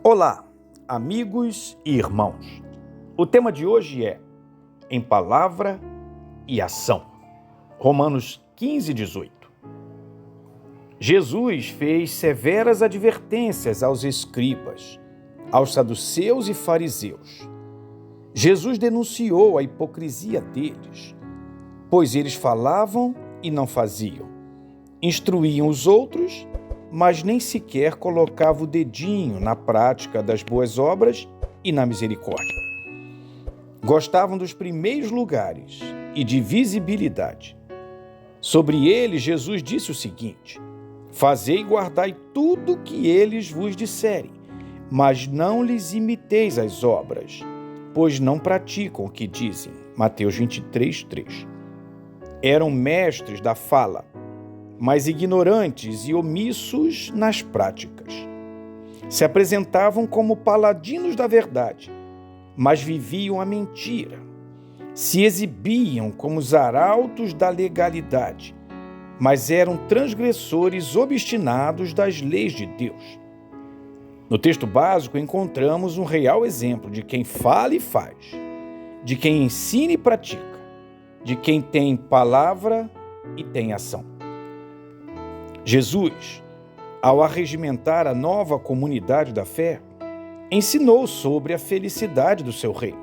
Olá, amigos e irmãos. O tema de hoje é em palavra e ação. Romanos 15:18. Jesus fez severas advertências aos escribas, aos saduceus e fariseus. Jesus denunciou a hipocrisia deles, pois eles falavam e não faziam. Instruíam os outros, mas nem sequer colocava o dedinho na prática das boas obras e na misericórdia. Gostavam dos primeiros lugares e de visibilidade. Sobre eles, Jesus disse o seguinte: fazei e guardai tudo o que eles vos disserem, mas não lhes imiteis as obras, pois não praticam o que dizem. Mateus 23:3. Eram mestres da fala, mas ignorantes e omissos nas práticas. Se apresentavam como paladinos da verdade, mas viviam a mentira. Se exibiam como os arautos da legalidade, mas eram transgressores obstinados das leis de Deus. No texto básico encontramos um real exemplo de quem fala e faz, de quem ensina e pratica, de quem tem palavra e tem ação. Jesus, ao arregimentar a nova comunidade da fé, ensinou sobre a felicidade do seu reino.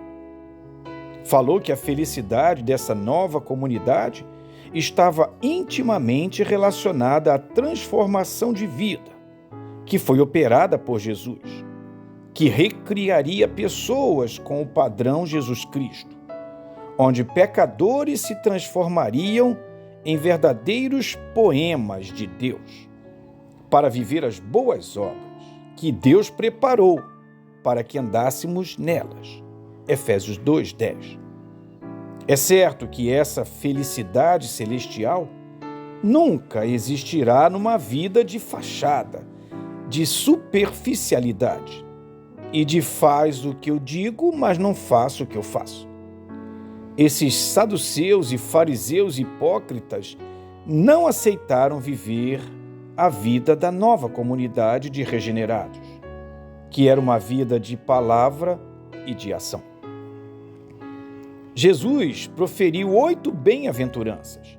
Falou que a felicidade dessa nova comunidade estava intimamente relacionada à transformação de vida que foi operada por Jesus, que recriaria pessoas com o padrão Jesus Cristo, onde pecadores se transformariam em verdadeiros poemas de Deus, para viver as boas obras que Deus preparou para que andássemos nelas. Efésios 2:10. É certo que essa felicidade celestial nunca existirá numa vida de fachada, de superficialidade e de faz o que eu digo, mas não faço o que eu faço. Esses saduceus e fariseus hipócritas não aceitaram viver a vida da nova comunidade de regenerados, que era uma vida de palavra e de ação. Jesus proferiu 8 bem-aventuranças,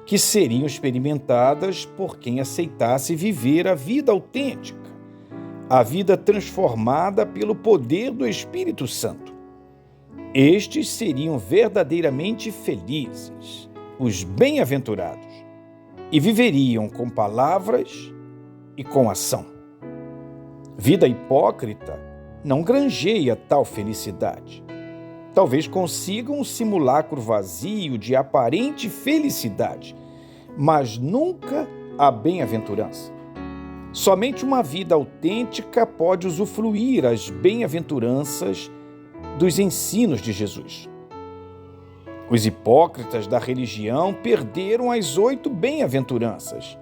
que seriam experimentadas por quem aceitasse viver a vida autêntica, a vida transformada pelo poder do Espírito Santo. Estes seriam verdadeiramente felizes, os bem-aventurados, e viveriam com palavras e com ação. Vida hipócrita não granjeia tal felicidade. Talvez consigam um simulacro vazio de aparente felicidade, mas nunca a bem-aventurança. Somente uma vida autêntica pode usufruir as bem-aventuranças dos ensinos de Jesus. Os hipócritas da religião perderam as 8 bem-aventuranças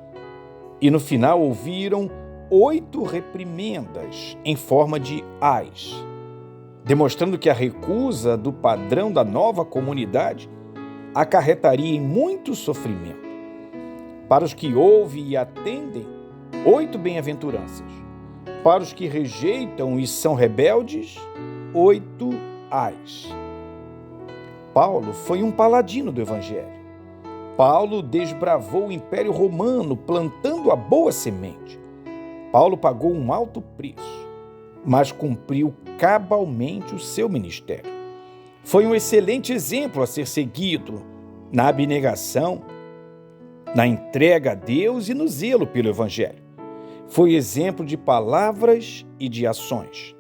e no final ouviram 8 reprimendas em forma de ais, demonstrando que a recusa do padrão da nova comunidade acarretaria em muito sofrimento. Para os que ouvem e atendem, 8 bem-aventuranças. Para os que rejeitam e são rebeldes, 8 ais. Paulo foi um paladino do Evangelho. Paulo desbravou o Império Romano plantando a boa semente. Paulo pagou um alto preço, mas cumpriu cabalmente o seu ministério. Foi um excelente exemplo a ser seguido na abnegação, na entrega a Deus e no zelo pelo Evangelho. Foi exemplo de palavras e de ações.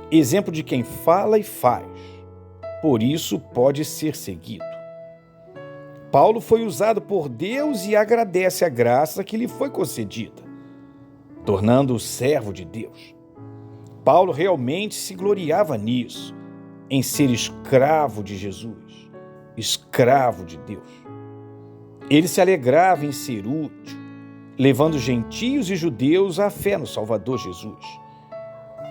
Exemplo de quem fala e faz. Por isso pode ser seguido. Paulo foi usado por Deus e agradece a graça que lhe foi concedida, tornando-o servo de Deus. Paulo realmente se gloriava nisso, em ser escravo de Jesus, escravo de Deus. Ele se alegrava em ser útil, levando gentios e judeus à fé no Salvador Jesus.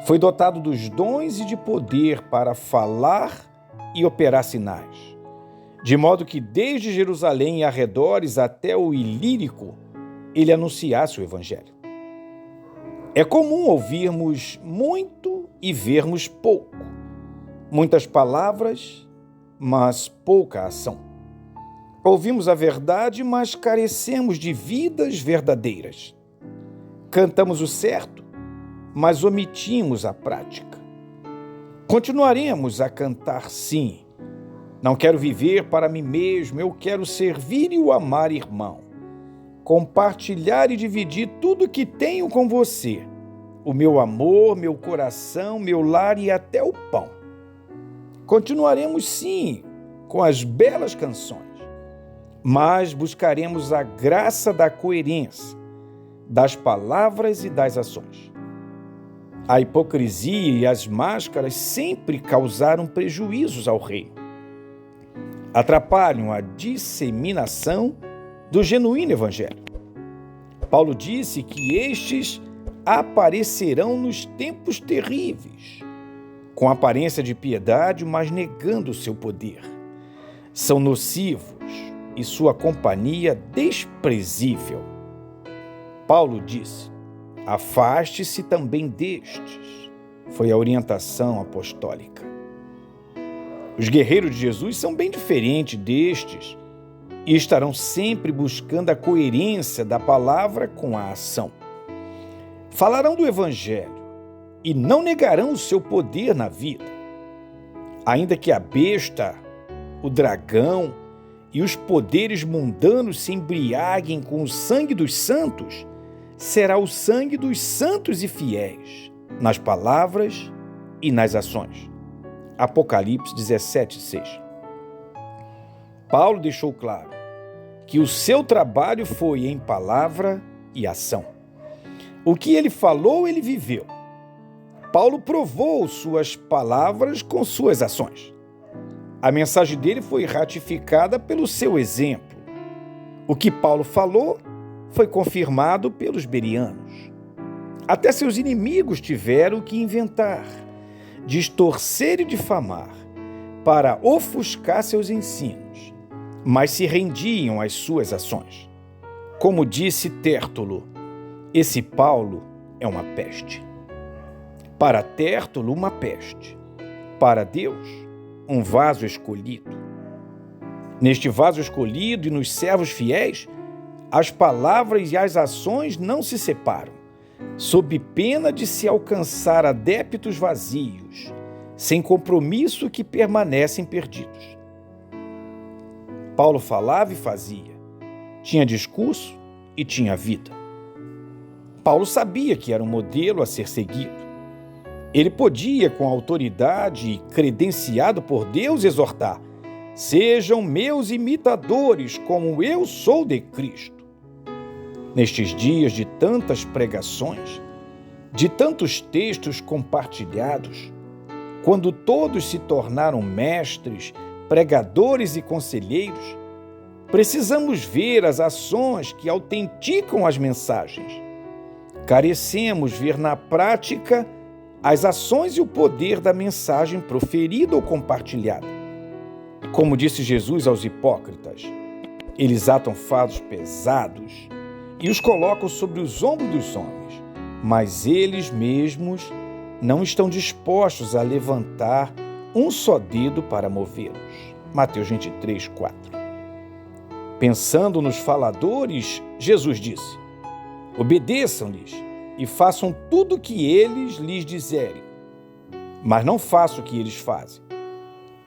Foi dotado dos dons e de poder para falar e operar sinais, de modo que desde Jerusalém e arredores até o Ilírico, ele anunciasse o Evangelho. É comum ouvirmos muito e vermos pouco. Muitas palavras, mas pouca ação. Ouvimos a verdade, mas carecemos de vidas verdadeiras. Cantamos o certo, mas omitimos a prática. Continuaremos a cantar sim. Não quero viver para mim mesmo, eu quero servir e o amar, irmão. Compartilhar e dividir tudo que tenho com você. O meu amor, meu coração, meu lar e até o pão. Continuaremos sim com as belas canções, mas buscaremos a graça da coerência, das palavras e das ações. A hipocrisia e as máscaras sempre causaram prejuízos ao reino. Atrapalham a disseminação do genuíno evangelho. Paulo disse que estes aparecerão nos tempos terríveis, com aparência de piedade, mas negando o seu poder. São nocivos e sua companhia desprezível. Paulo disse: afaste-se também destes. Foi a orientação apostólica. Os guerreiros de Jesus são bem diferentes destes e estarão sempre buscando a coerência da palavra com a ação. Falarão do Evangelho e não negarão o seu poder na vida. Ainda que a besta, o dragão e os poderes mundanos se embriaguem com o sangue dos santos, será o sangue dos santos e fiéis, nas palavras e nas ações. Apocalipse 17:6. Paulo deixou claro que o seu trabalho foi em palavra e ação. O que ele falou, ele viveu. Paulo provou suas palavras com suas ações. A mensagem dele foi ratificada pelo seu exemplo. O que Paulo falou foi confirmado pelos bereanos. Até seus inimigos tiveram que inventar, distorcer e difamar para ofuscar seus ensinos, mas se rendiam às suas ações. Como disse Tértulo, esse Paulo é uma peste. Para Tértulo, uma peste. Para Deus, um vaso escolhido. Neste vaso escolhido e nos servos fiéis, as palavras e as ações não se separam, sob pena de se alcançar adeptos vazios, sem compromisso que permanecem perdidos. Paulo falava e fazia, tinha discurso e tinha vida. Paulo sabia que era um modelo a ser seguido. Ele podia, com autoridade e credenciado por Deus, exortar: sejam meus imitadores, como eu sou de Cristo. Nestes dias de tantas pregações, de tantos textos compartilhados, quando todos se tornaram mestres, pregadores e conselheiros, precisamos ver as ações que autenticam as mensagens. Carecemos ver na prática as ações e o poder da mensagem proferida ou compartilhada. Como disse Jesus aos hipócritas, eles atam fardos pesados e os colocam sobre os ombros dos homens, mas eles mesmos não estão dispostos a levantar um só dedo para movê-los. Mateus 23:4. Pensando nos faladores, Jesus disse: obedeçam-lhes e façam tudo o que eles lhes disserem, mas não façam o que eles fazem,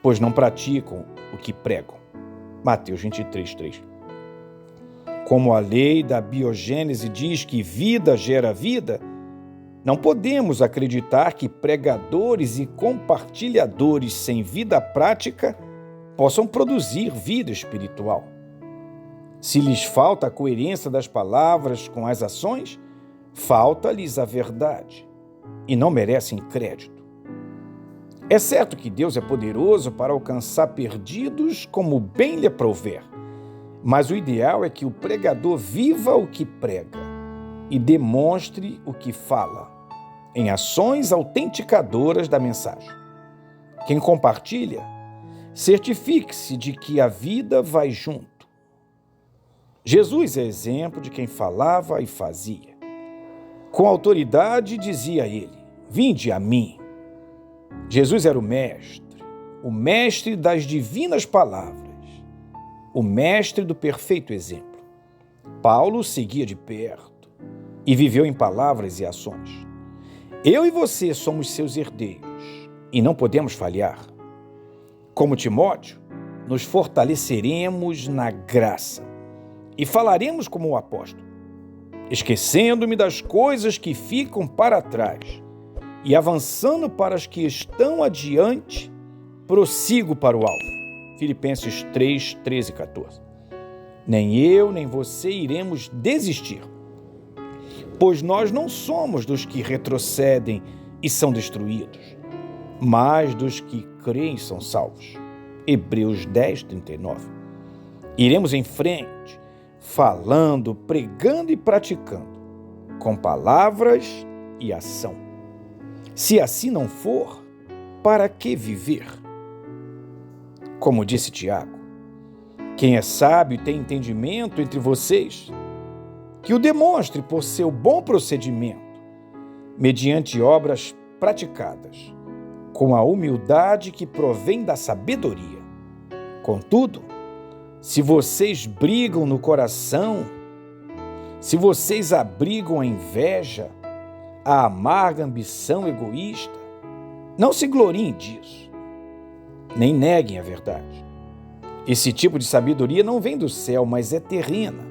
pois não praticam o que pregam. Mateus 23:3. Como a lei da biogênese diz que vida gera vida, não podemos acreditar que pregadores e compartilhadores sem vida prática possam produzir vida espiritual. Se lhes falta a coerência das palavras com as ações, falta-lhes a verdade e não merecem crédito. É certo que Deus é poderoso para alcançar perdidos como bem lhe aprouver, mas o ideal é que o pregador viva o que prega e demonstre o que fala, em ações autenticadoras da mensagem. Quem compartilha, certifique-se de que a vida vai junto. Jesus é exemplo de quem falava e fazia. Com autoridade dizia ele: vinde a mim, Jesus era o mestre das divinas palavras, o mestre do perfeito exemplo. Paulo seguia de perto e viveu em palavras e ações. Eu e você somos seus herdeiros e não podemos falhar. Como Timóteo, nos fortaleceremos na graça e falaremos como o apóstolo, esquecendo-me das coisas que ficam para trás e avançando para as que estão adiante, prossigo para o alvo. Filipenses 3, 13 e 14. Nem eu, nem você iremos desistir, pois nós não somos dos que retrocedem e são destruídos, mas dos que creem e são salvos. Hebreus 10, 39. Iremos em frente, falando, pregando e praticando, com palavras e ação. Se assim não for, para que viver? Como disse Tiago, quem é sábio e tem entendimento entre vocês, que o demonstre por seu bom procedimento, mediante obras praticadas, com a humildade que provém da sabedoria. Contudo, se vocês brigam no coração, se vocês abrigam a inveja, a amarga ambição egoísta, não se gloriem disso, nem neguem a verdade. Esse tipo de sabedoria não vem do céu, mas é terrena,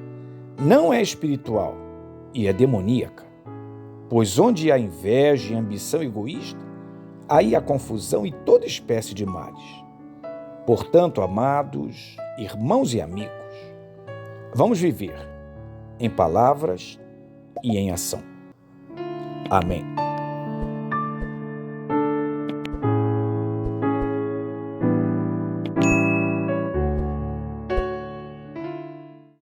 não é espiritual e é demoníaca. Pois onde há inveja e ambição egoísta, aí há confusão e toda espécie de males. Portanto, amados irmãos e amigos, vamos viver em palavras e em ação. Amém.